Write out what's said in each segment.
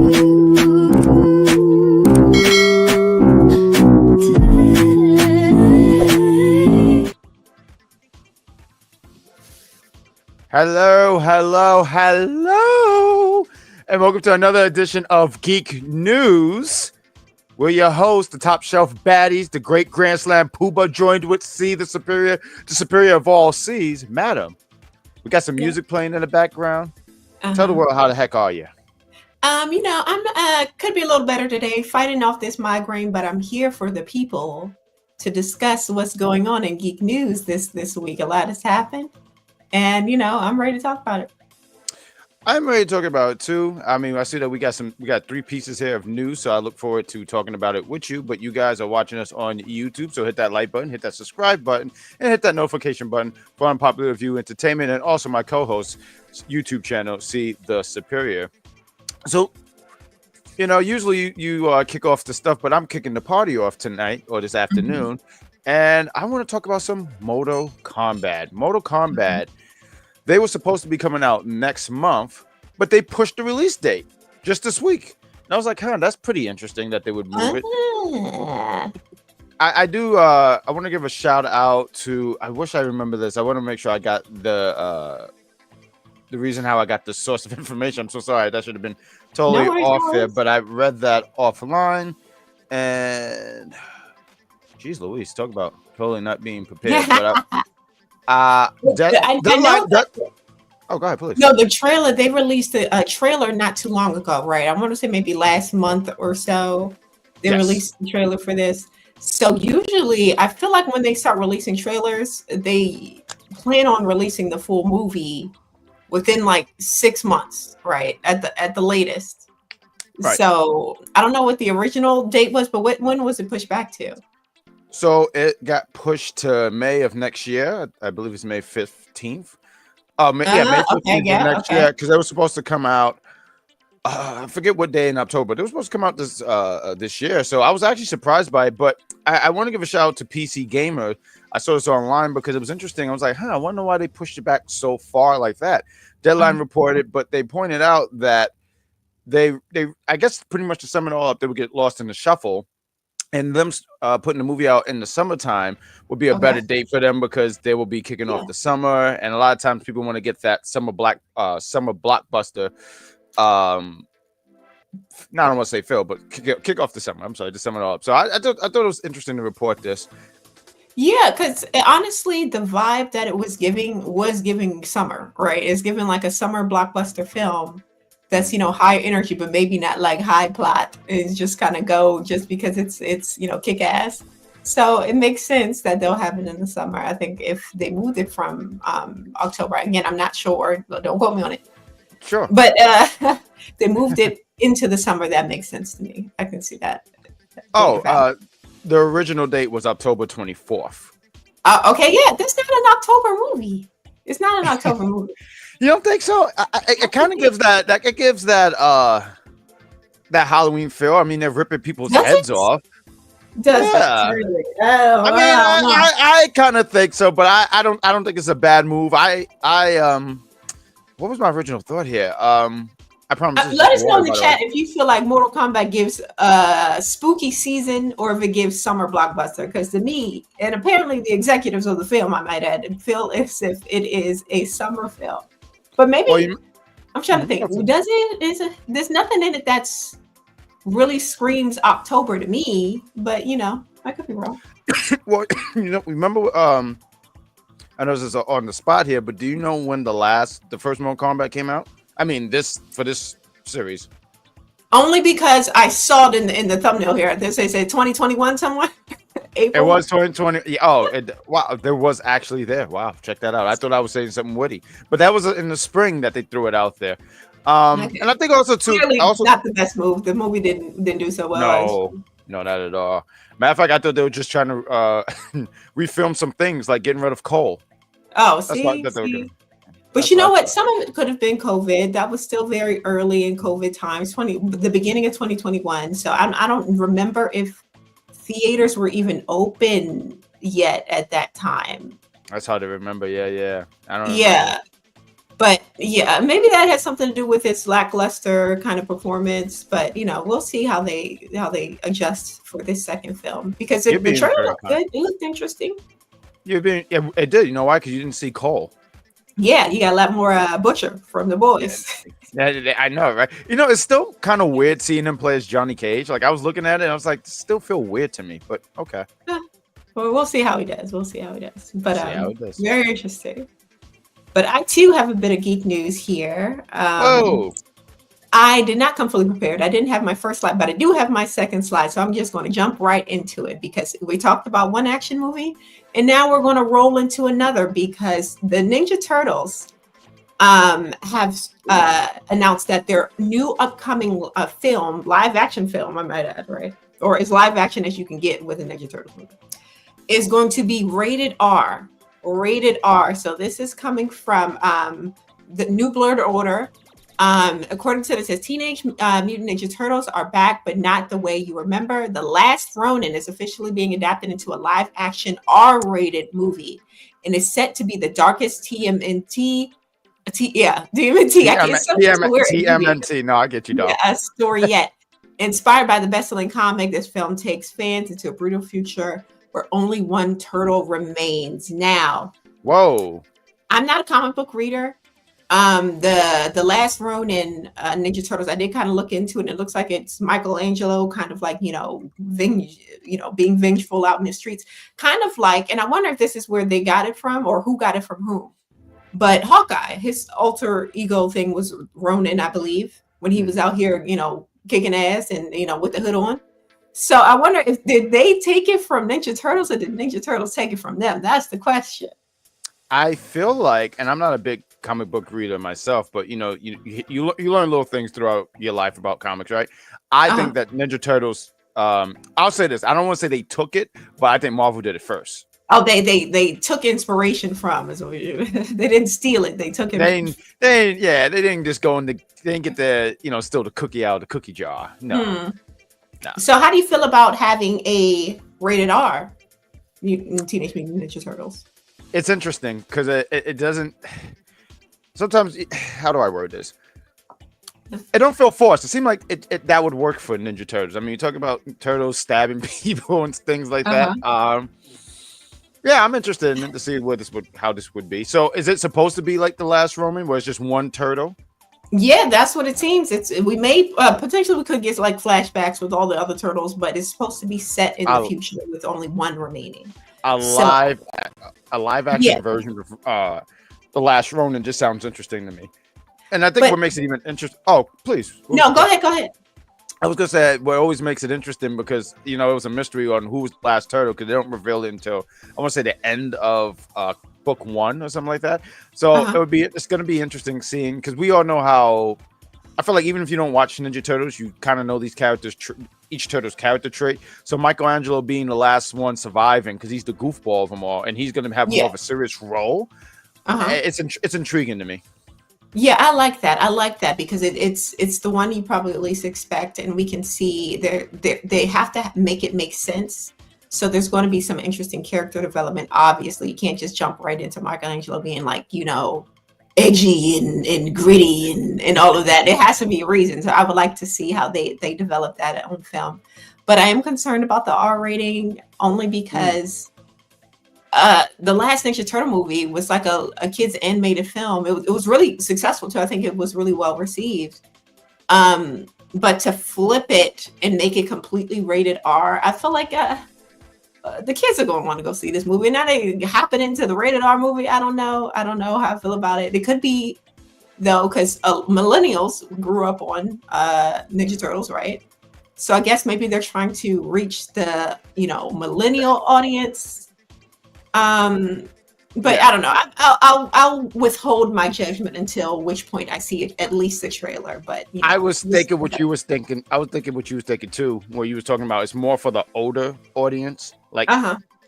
Hello, hello, hello, and welcome to another edition of Geek News. We're your hosts, the top shelf baddies, the great Grand Slam Pooba, joined with C, the superior of all C's, Madam. We got some music playing in the background. Tell the world, how the heck are you? I'm could be a little better today, fighting off this migraine, but I'm here for the people to discuss what's going on in Geek News this week. A lot has happened. And I'm ready to talk about it. I'm ready to talk about it too. I mean, I see that we got 3 pieces here of news, so I look forward to talking about it with you. But you guys are watching us on YouTube, so hit that like button, hit that subscribe button, and hit that notification button for Unpopular Review Entertainment, and also my co-host's YouTube channel, See the Superior. So, usually you kick off the stuff, but I'm kicking the party off tonight or this afternoon, and I want to talk about some Mortal Kombat. Mortal Kombat. They were supposed to be coming out next month, but they pushed the release date just this week. And I was like, that's pretty interesting that they would move it. I want to give a shout out to, I wish I remember this. I want to make sure I got the reason how I got the source of information. I'm so sorry. That should have been totally off there, but I read that offline. And geez Louise, talk about totally not being prepared. But oh, go ahead, please. No, the trailer, they released a trailer not too long ago, right? I want to say maybe last month or so. They released the trailer for this. So usually I feel like when they start releasing trailers, they plan on releasing the full movie within like 6 months, right? At the latest. Right. So I don't know what the original date was, but when was it pushed back to? So it got pushed to May of next year. I believe it's May 15th. May 15th next year, because they were supposed to come out. I forget what day in October. They were supposed to come out this year. So I was actually surprised by it. But I want to give a shout out to PC Gamer. I saw this online because it was interesting. I was like, I wonder why they pushed it back so far like that. Deadline reported, but they pointed out that they I guess pretty much to sum it all up, they would get lost in the shuffle. And them putting the movie out in the summertime would be a better date for them because they will be kicking off the summer. And a lot of times people want to get that summer blockbuster. I don't want to say Phil, but kick off the summer. I'm sorry, to sum it all up. So I thought it was interesting to report this. Yeah, because honestly, the vibe that it was giving summer, right? It's giving like a summer blockbuster film. That's high energy, but maybe not like high plot. It's just kind of go just because it's kick ass. So it makes sense that they'll have it in the summer. I think if they moved it from October, again, I'm not sure. Don't quote me on it. Sure. But they moved it into the summer. That makes sense to me. I can see that. The original date was October 24th. Okay, yeah, that's not an October movie. It's not an October movie. You don't think so? It kind of gives that Halloween feel. I mean, they're ripping people's heads off. Really? I kind of think so, but I don't think it's a bad move. What was my original thought here? I promise. Let us know in the chat if you feel like Mortal Kombat gives spooky season or if it gives summer blockbuster. Because to me, and apparently the executives of the film, I might add, feel as if it is a summer film. But maybe I'm trying to think. There's nothing in it that's really screams October to me. But I could be wrong. Well, remember. I know this is on the spot here, but do you know when the first Mortal Kombat came out? I mean, for this series. Only because I saw it in the thumbnail here. They say 2021 somewhere. April. It was 2020. Oh, wow! There was actually there. Wow, check that out. I thought I was saying something witty, but that was in the spring that they threw it out there. And I think also too, not the best move. The movie didn't do so well. No, not at all. Matter of fact, I thought they were just trying to refilm some things like getting rid of Cole. Oh, see. But you know what? Some of it could have been COVID. That was still very early in COVID times, the beginning of 2021. So I don't remember if theaters were even open yet at that time. That's hard to remember. Yeah. I don't know. Yeah. But yeah, maybe that has something to do with its lackluster kind of performance. But we'll see how they adjust for this second film, because You're the being trailer very looked kind. good. It looked interesting. Yeah, it did. You know why? Because you didn't see Cole. Yeah, you got a lot more Butcher from the Yeah, boys. I know, right? It's still kind of weird seeing him play as Johnny Cage. Like I was looking at it, and I was like, still feel weird to me. But okay, Well, we'll see how he does. We'll see how he does. But see how it does. very interesting. But I too have a bit of geek news here. Oh, I did not come fully prepared. I didn't have my first slide, but I do have my second slide. So I'm just going to jump right into it, because we talked about one action movie, and now we're going to roll into another, because the Ninja Turtles have announced that their new upcoming film, live action film, I might add, right? Or as live action as you can get with a Ninja Turtles movie, is going to be rated R. Rated R. So this is coming from the New Blurred Order. According to this, it says Teenage Mutant Ninja Turtles are back, but not the way you remember. The Last Ronin is officially being adapted into a live action R-rated movie, and is set to be the darkest TMNT. DMNT. I can't. So weird. TMNT. No, I get you, dog. Yeah, a story yet. Inspired by the best-selling comic, this film takes fans into a brutal future where only one turtle remains. Now, whoa! I'm not a comic book reader. The Last Ronin Ninja Turtles, I did kind of look into it, and it looks like it's Michelangelo, kind of like being vengeful out in the streets, kind of like. And I wonder if this is where they got it from, or who got it from whom. But Hawkeye, his alter ego thing was Ronin, I believe, when he was out here, kicking ass and with the hood on. So I wonder if did they take it from Ninja Turtles, or did Ninja Turtles take it from them? That's the question. I feel like, and I'm not a big comic book reader myself, but you learn little things throughout your life about comics, right? I think that Ninja Turtles. I'll say this: I don't want to say they took it, but I think Marvel did it first. Oh, they took inspiration from, is what we do. They didn't steal it. They took it. They didn't just go in they didn't get the steal the cookie out of the cookie jar. No. No. So how do you feel about having a rated R Teenage Mutant Ninja Turtles? It's interesting because it doesn't. Sometimes, how do I word this? It don't feel forced. It seemed like it that would work for Ninja Turtles. I mean, you talk about turtles stabbing people and things like that. Yeah, I'm interested in to see how this would be. So, is it supposed to be like the Last Ronin, where it's just one turtle? Yeah, that's what it seems. We may potentially we could get like flashbacks with all the other turtles, but it's supposed to be set in the future with only one remaining. A live action version of the Last Ronin just sounds interesting to me, and I think what makes it even interesting. Oh, please. No, go ahead. I was gonna say what always makes it interesting because it was a mystery on who was the last turtle because they don't reveal it until I want to say the end of book 1 or something like that. So it's gonna be interesting seeing because we all know how I feel like even if you don't watch Ninja Turtles, you kind of know these characters, each turtle's character trait. So Michelangelo being the last one surviving because he's the goofball of them all, and he's gonna have more of a serious role. It's intriguing to me. Yeah, I like that because it's the one you probably at least expect, and we can see they have to make it make sense. So there's going to be some interesting character development. Obviously, you can't just jump right into Michelangelo being like edgy and gritty and all of that. There has to be a reason. So I would like to see how they develop that on film. But I am concerned about the R rating only because. The last Ninja Turtle movie was like a kids animated film. It was really successful too. I think it was really well received. But to flip it and make it completely rated R, I feel like the kids are going to want to go see this movie. Now they hopping into the rated R movie. I don't know how I feel about it. It could be though, because millennials grew up on Ninja Turtles, right? So I guess maybe they're trying to reach the millennial audience. But I don't know. I'll withhold my judgment until which point I see at least the trailer. But I was thinking what you was thinking. I was thinking what you was thinking too. Where you was talking about it's more for the older audience. Like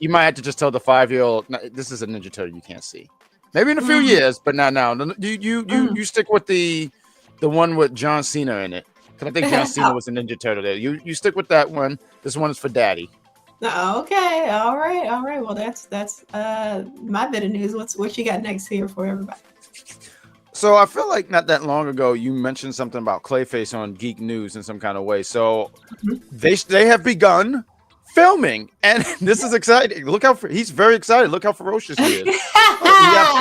you might have to just tell the 5-year-old, this is a Ninja Turtle you can't see. Maybe in a few years, but not now. You stick with the one with John Cena in it. Because I think John Cena was a Ninja Turtle there. You stick with that one. This one is for Daddy. Okay, all right. Well, that's my bit of news. What you got next here for everybody? So I feel like not that long ago you mentioned something about Clayface on Geek News in some kind of way. So they have begun filming, and this is exciting. Look how he's very excited. Look how ferocious he is.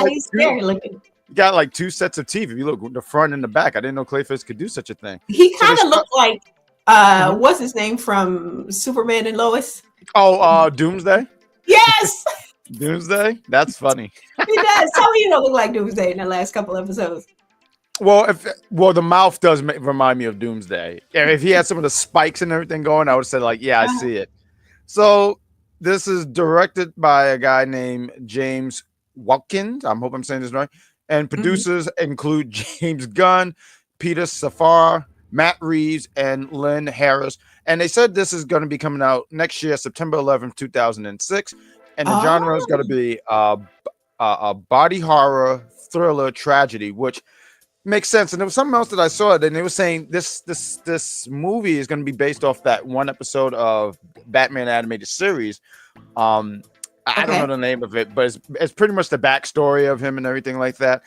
He's scary looking. You got like 2 sets of teeth. If you look the front and the back, I didn't know Clayface could do such a thing. He kind of looked like what's his name from Superman and Lois? Oh, Doomsday. Yes. Doomsday? That's funny. He does. Tell me you don't look like Doomsday in the last couple episodes. Well, the mouth does remind me of Doomsday. If he had some of the spikes and everything going, I would say like, yeah, I see it. So this is directed by a guy named James Watkins. I hope I'm saying this right. And producers include James Gunn, Peter Safar, Matt Reeves, and Lynn Harris. And they said this is going to be coming out next year, September 11th, 2006. And the genre is going to be a body horror thriller tragedy, which makes sense. And there was something else that I saw, and they were saying this movie is going to be based off that one episode of Batman animated series. I don't know the name of it, but it's pretty much the backstory of him and everything like that.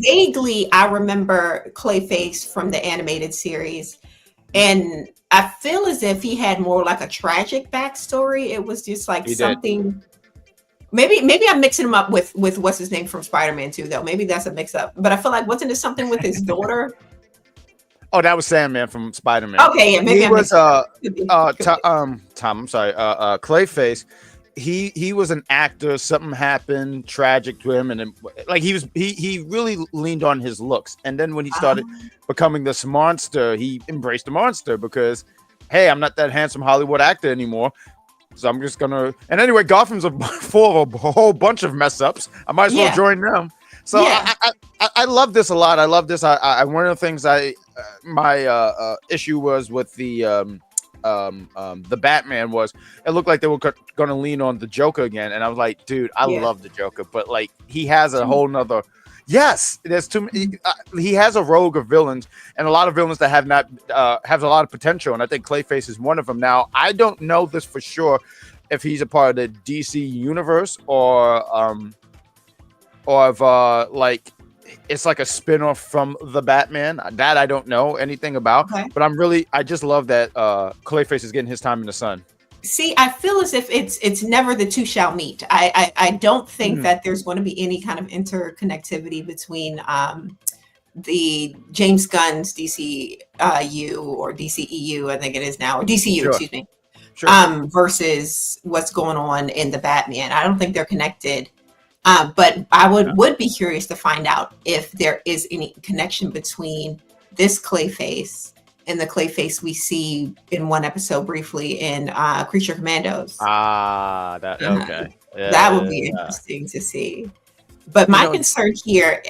Vaguely, I remember Clayface from the animated series, and I feel as if he had more like a tragic backstory. It was just like something. Maybe I'm mixing him up with what's his name from Spider-Man 2, though. Maybe that's a mix-up. But I feel like wasn't it something with his daughter? Oh, that was Sandman from Spider-Man. Okay, yeah, maybe he was Tom. I'm sorry, Clayface. He was an actor. Something happened tragic to him, and like he really leaned on his looks. And then when he started becoming this monster, he embraced the monster because, hey, I'm not that handsome Hollywood actor anymore. So I'm just gonna. And anyway, Gotham's full of a whole bunch of mess ups. I might as well join them. So I love this a lot. I love this. I one of the things my issue was with the Batman was it looked like they were going to lean on the Joker again, and I was like, dude, I love the Joker, but like he has a whole nother. Yes, there's too many. He has a rogue of villains, and a lot of villains that have not have a lot of potential, and I think Clayface is one of them. Now, I don't know this for sure if he's a part of the DC universe or if like it's like a spin-off from the Batman. That I don't know anything about, but I just love that Clayface is getting his time in the sun. See, I feel as if it's never the two shall meet. I don't think that there's going to be any kind of interconnectivity between the James Gunn's DCU or DCEU, I think it is now, or DCU, excuse me, versus what's going on in the Batman. I don't think they're connected. But I would be curious to find out if there is any connection between this Clayface and the Clayface we see in one episode briefly in Creature Commandos. That would be interesting to see. But my concern here,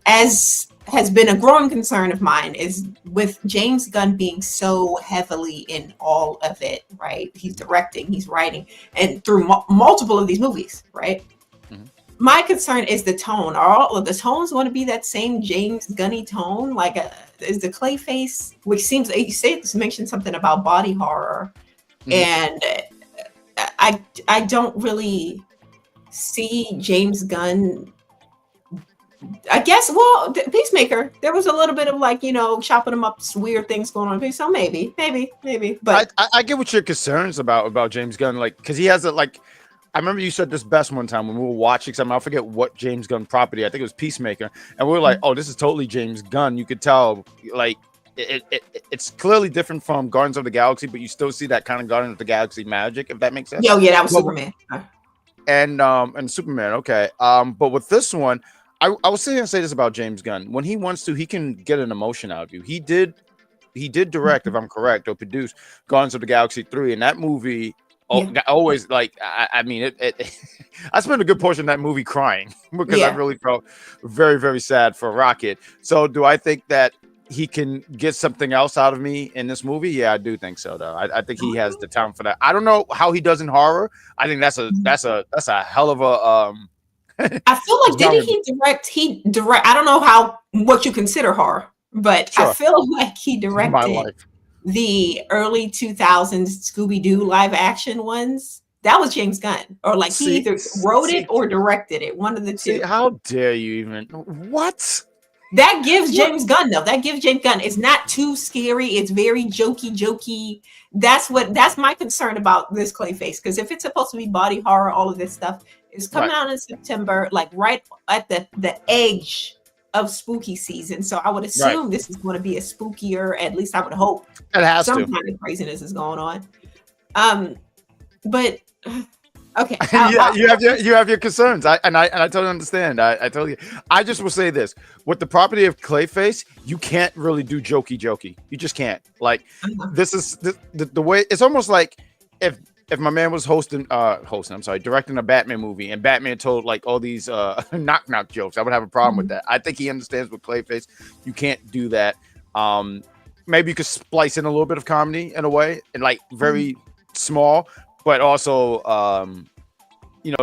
as has been a growing concern of mine, is with James Gunn being so heavily in all of it, right? He's directing, he's writing, and through multiple of these movies, right? My concern is the tone. Are all of the tones going to be that same James Gunny tone? Like, is the Clayface, which seems, you mentioned something about body horror, and I don't really see James Gunn. I guess, well, Peacemaker, there was a little bit of like, chopping them up, weird things going on. So maybe. But I get what your concerns about James Gunn, like, because he has I remember you said this best one time when we were watching something. I forget what James Gunn property. I think it was Peacemaker, and we were like, "Oh, this is totally James Gunn." You could tell, like, it's clearly different from Guardians of the Galaxy, but you still see that kind of Guardians of the Galaxy magic, if that makes sense. Yeah, that was Superman. And Superman. Okay. But with this one, I was sitting here and say this about James Gunn. When he wants to, he can get an emotion out of you. He did direct, if I'm correct, or produce Guardians of the Galaxy 3, and that movie. Always like I mean it I spent a good portion of that movie crying because I really felt very, very sad for Rocket. So do I think that he can get something else out of me in this movie? Yeah, I do think so though. I think he has the talent for that. I don't know how he does in horror. I think that's a hell of a I feel like didn't he direct I don't know what you consider horror, but I feel like he directed the early 2000s Scooby-Doo live action ones. That was James Gunn, or like he See, either wrote it or directed it, one of the see, two. how dare you even? What? That gives James Gunn though. That gives James Gunn. It's not too scary. It's very jokey. That's my concern about this Clayface. Because if it's supposed to be body horror, all of this stuff is coming out in September, like right at the edge of spooky season. So I would assume this is going to be a spookier. At least I would hope. It has some to. kind of craziness is going on. But okay, you have your concerns. I totally understand. I totally. I just will say this: with the property of Clayface, you can't really do jokey. You just can't. Like this is the way. It's almost like if my man was directing a Batman movie, and Batman told like all these knock jokes, I would have a problem with that. I think he understands with Clayface. You can't do that. Maybe you could splice in a little bit of comedy in a way, and like very small. But also,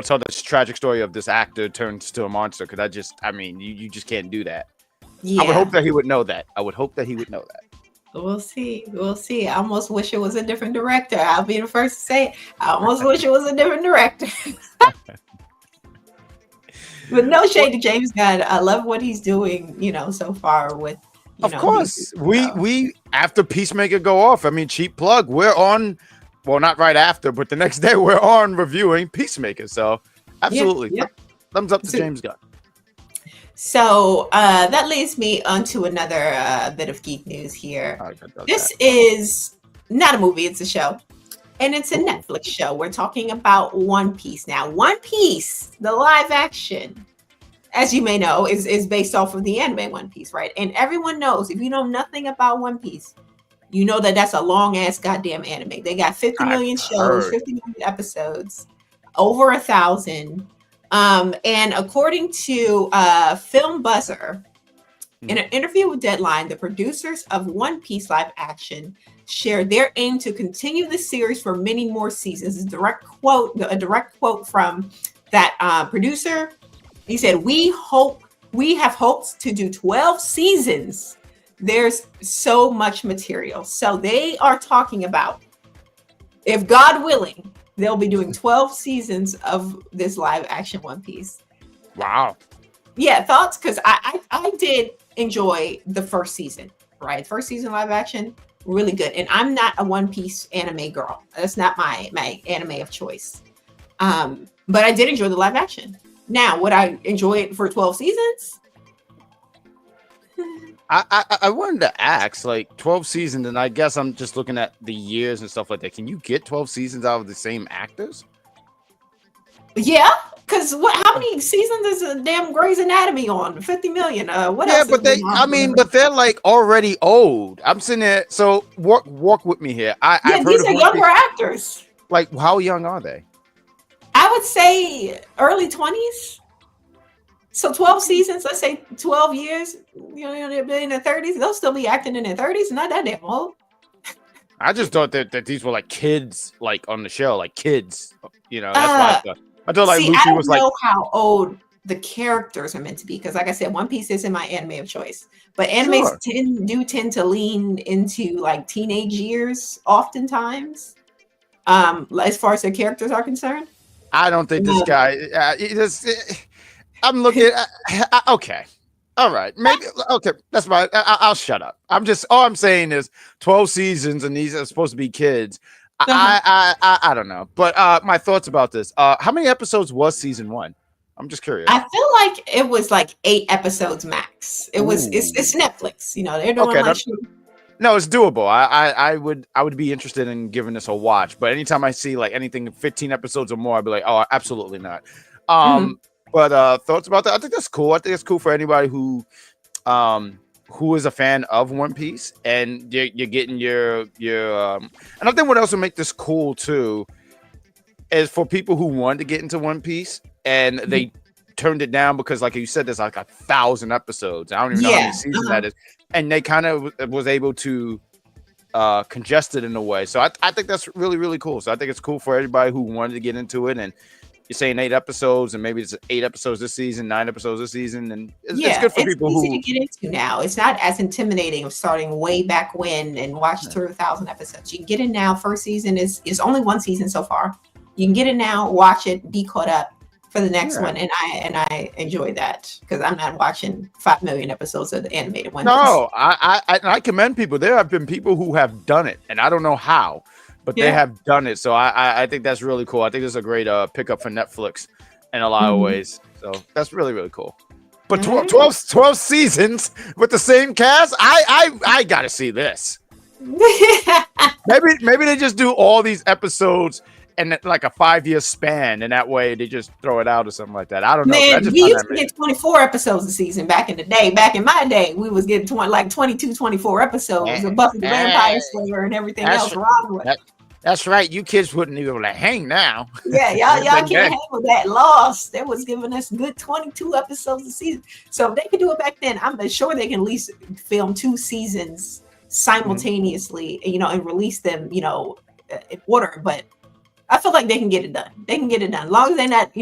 tell this tragic story of this actor turns to a monster. Because you just can't do that. Yeah. I would hope that he would know that. We'll see. I almost wish it was a different director. I'll be the first to say it. I almost wish it was a different director. But no shade to James Gunn. I love what he's doing, so far with. Of course, we after Peacemaker go off. I mean, cheap plug. We're on. Well, not right after, but the next day we're on reviewing Peacemaker. So absolutely. Yep. Thumbs up to James Gunn. So that leads me onto another bit of geek news here. This is not a movie, it's a show. And it's a Netflix show. We're talking about One Piece now. One Piece, the live action, as you may know, is based off of the anime One Piece, right? And everyone knows, if you know nothing about One Piece, you know that's a long ass goddamn anime. They got 50 million shows, 50 million episodes, over 1,000. And according to Film Buzzer, in an interview with Deadline, the producers of One Piece live action shared their aim to continue the series for many more seasons. A direct quote from that producer. He said, "We have hopes to do 12 seasons. There's so much material." So they are talking about, if God willing, they'll be doing 12 seasons of this live action One Piece. Wow. Yeah, thoughts? Because I did enjoy the first season, right? First season live action, really good. And I'm not a One Piece anime girl. That's not my anime of choice. But I did enjoy the live action. Now, would I enjoy it for 12 seasons? I wanted to ask, like 12 seasons, and I guess I'm just looking at the years and stuff like that. Can you get 12 seasons out of the same actors? Yeah, because how many seasons is a damn Grey's Anatomy on? 50 million. What else? Yeah, but they're like already old. I'm sitting there. So walk with me here. These are younger actors. Like, how young are they? I would say early 20s. So 12 seasons, let's say 12 years, they're in their 30s. They'll still be acting in their 30s. Not that damn old. I just thought that these were like kids, like on the show, like kids. That's what I thought. I thought like Lucy was like. I don't know how old the characters are meant to be, because like I said, One Piece isn't my anime of choice. But animes tend to lean into like teenage years oftentimes, as far as their characters are concerned. I don't think this guy. I'm looking. Okay, all right, maybe. Okay, that's fine. I'll shut up. All I'm saying is 12 seasons, and these are supposed to be kids. I don't know, but my thoughts about this. How many episodes was season 1? I'm just curious. I feel like it was like 8 episodes max. It's Netflix. They're doing No, it's doable. I would be interested in giving this a watch, but anytime I see like anything 15 episodes or more, I'd be like, oh, absolutely not. But thoughts about that? I think that's cool. I think it's cool for anybody who is a fan of One Piece, and you're getting your and I think what else will make this cool too is for people who wanted to get into One Piece and they turned it down because, like you said, there's like 1,000 episodes. I don't even know how many seasons that is, and they kind of was able to congest it in a way. So I think that's really, really cool. So I think it's cool for everybody who wanted to get into it. And you're saying 8 episodes, and maybe it's 8 episodes this season, 9 episodes this season, and it's good for people who. It's easy to get into now. It's not as intimidating of starting way back when and watch through 1,000 episodes. You can get in now. First season is only 1 season so far. You can get it now, watch it, be caught up for the next one, and I enjoy that because I'm not watching 5 million episodes of the animated one. No, I commend people. There have been people who have done it, and I don't know how, but they have done it. So I think that's really cool. I think it's a great pickup for Netflix in a lot of ways. So that's really, really cool. But 12 seasons with the same cast, I gotta see this. maybe they just do all these episodes in like a 5-year span, and that way they just throw it out or something like that. I don't know. Man, we used to get 24 episodes a season back in the day. Back in my day, we was getting 22, 24 episodes of Buffy the Vampire Slayer and everything else wrong with it. That's right. You kids wouldn't even be able to hang now. Yeah, y'all can't hang with that. Lost. They was giving us good 22 episodes a season. So if they could do it back then, I'm sure they can at least film 2 seasons simultaneously, and release them, in order. But I feel like they can get it done. They can get it done. As long as they're not,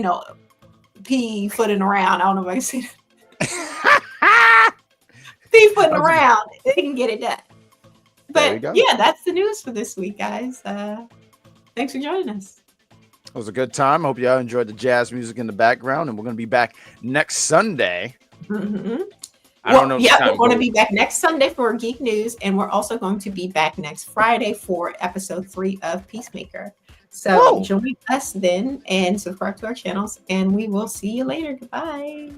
pea-footing around. I don't know if I can say that. Pea-footing around. They can get it done. But yeah, that's the news for this week, guys. Thanks for joining us. It was a good time. I hope y'all enjoyed the jazz music in the background, and we're going to be back next Sunday. I don't know. Yeah, we're going to be back next Sunday for Geek News, and we're also going to be back next Friday for episode 3 of Peacemaker. So join us then and subscribe to our channels, and we will see you later. Goodbye.